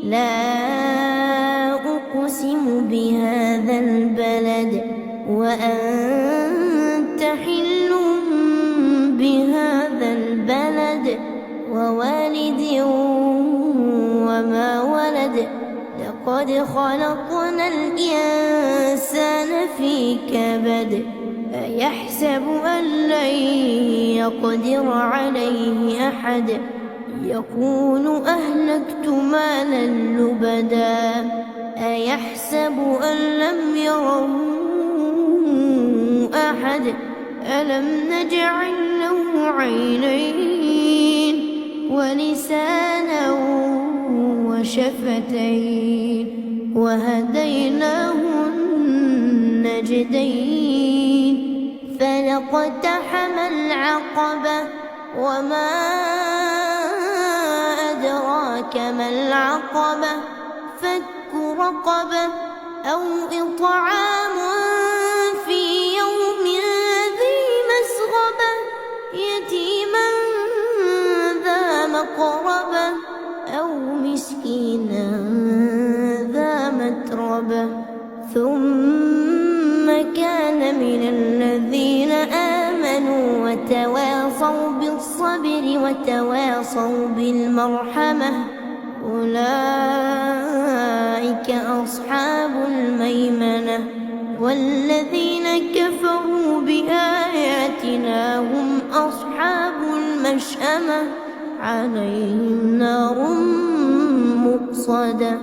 لا أقسم بهذا البلد وأنت حل بهذا البلد ووالد وما ولد لقد خلقنا الإنسان في كبد أيحسب أن لن يقدر عليه أحد يقول أهلكت مالا لبدا أيحسب أن لم يره أحد ألم نجعل له عينين ولسانا وشفتين وهديناه النجدين فلاقتحم العقبة وما أدراك ما العقبة فك رقبة أو إطعام في يوم ذي مسغبة يتيما ذا مقربة أو مسكينا ذا متربة ثم كان من الذين آمنوا وتواصوا بالصبر وتواصوا بالمرحمة أولئك أصحاب الميمنة والذين كفروا بآياتنا هم أصحاب المشأمة عليهم نار مؤصدة